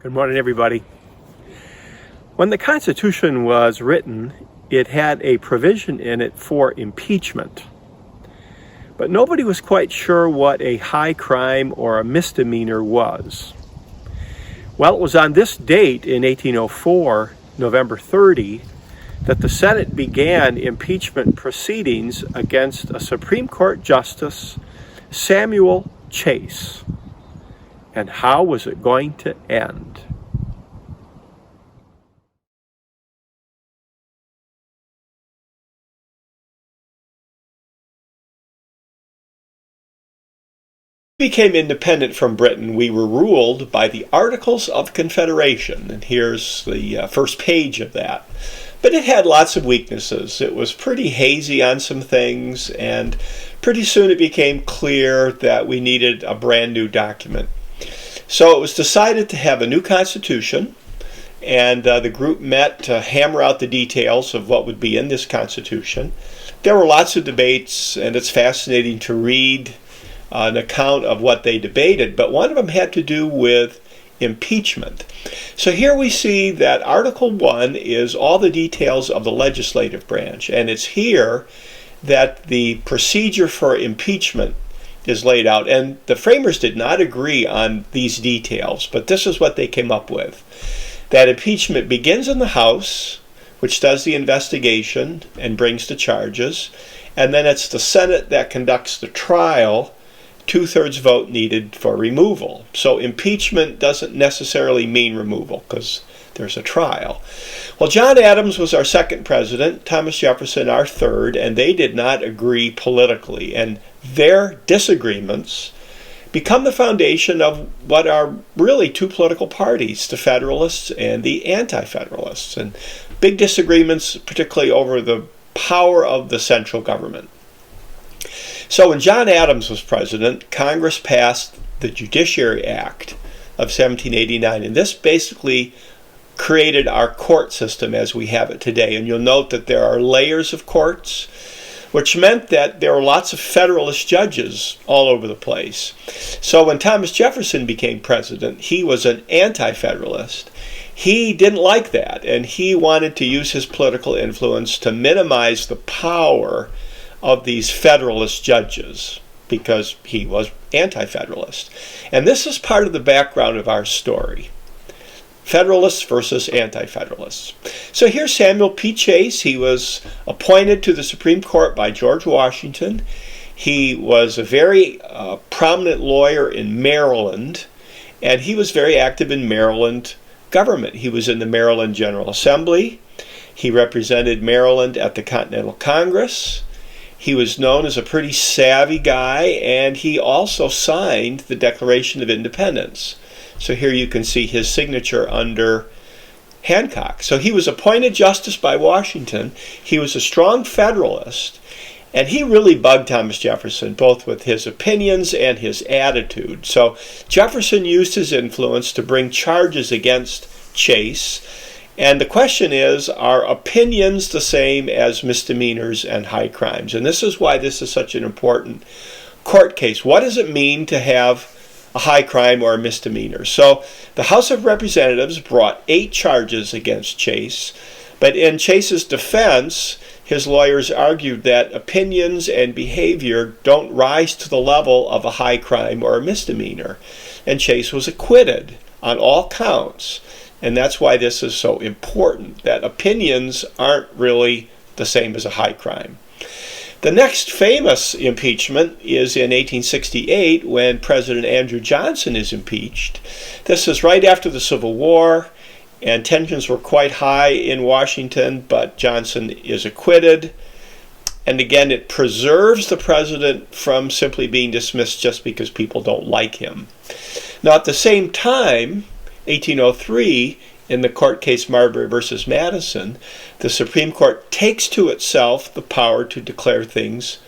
Good morning, everybody. When the Constitution was written, it had a provision in it for impeachment. But nobody was quite sure what a high crime or a misdemeanor was. Well, it was on this date in 1804, November 30, that the Senate began impeachment proceedings against a Supreme Court Justice, Samuel Chase. And how was it going to end? We became independent from Britain. We were ruled by the Articles of Confederation, and here's the first page of that. But it had lots of weaknesses. It was pretty hazy on some things, and pretty soon it became clear that we needed a brand new document. So it was decided to have a new constitution, and the group met to hammer out the details of what would be in this constitution. There were lots of debates, and it's fascinating to read an account of what they debated, but one of them had to do with impeachment. So here we see that Article 1 is all the details of the legislative branch, and it's here that the procedure for impeachment is laid out. And the framers did not agree on these details, but this is what they came up with. That impeachment begins in the House, which does the investigation and brings the charges, and then it's the Senate that conducts the trial, 2/3 vote needed for removal. So impeachment doesn't necessarily mean removal because there's a trial. Well, John Adams was our second president, Thomas Jefferson our third, and they did not agree politically. And their disagreements become the foundation of what are really two political parties, the Federalists and the Anti-Federalists. And big disagreements, particularly over the power of the central government. So when John Adams was president, Congress passed the Judiciary Act of 1789, and this basically created our court system as we have it today. And you'll note that there are layers of courts, which meant that there were lots of Federalist judges all over the place. So when Thomas Jefferson became president, he was an anti-Federalist. He didn't like that, and he wanted to use his political influence to minimize the power of these Federalist judges because he was anti-Federalist. And this is part of the background of our story. Federalists versus anti-Federalists. So here's Samuel P. Chase. He was appointed to the Supreme Court by George Washington. He was a very prominent lawyer in Maryland, and he was very active in Maryland government. He was in the Maryland General Assembly. He represented Maryland at the Continental Congress. He was known as a pretty savvy guy, and he also signed the Declaration of Independence. So here you can see his signature under Hancock. So he was appointed justice by Washington. He was a strong Federalist, and he really bugged Thomas Jefferson, both with his opinions and his attitude. So Jefferson used his influence to bring charges against Chase. And the question is, are opinions the same as misdemeanors and high crimes? And this is why this is such an important court case. What does it mean to have a high crime or a misdemeanor? So the House of Representatives brought 8 charges against Chase, but in Chase's defense, his lawyers argued that opinions and behavior don't rise to the level of a high crime or a misdemeanor. And Chase was acquitted on all counts. And that's why this is so important, that opinions aren't really the same as a high crime. The next famous impeachment is in 1868 when President Andrew Johnson is impeached. This is right after the Civil War, and tensions were quite high in Washington, but Johnson is acquitted. And again, it preserves the president from simply being dismissed just because people don't like him. Now, at the same time, 1803, in the court case Marbury versus Madison, the Supreme Court takes to itself the power to declare things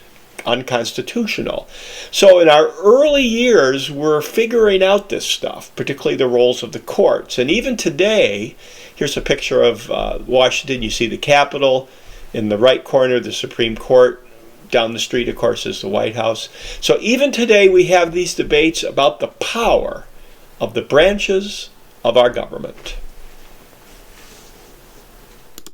unconstitutional. So in our early years, we're figuring out this stuff, particularly the roles of the courts. And even today, here's a picture of Washington. You see the Capitol. In the right corner, the Supreme Court. Down the street, of course, is the White House. So even today, we have these debates about the power of the branches of our government.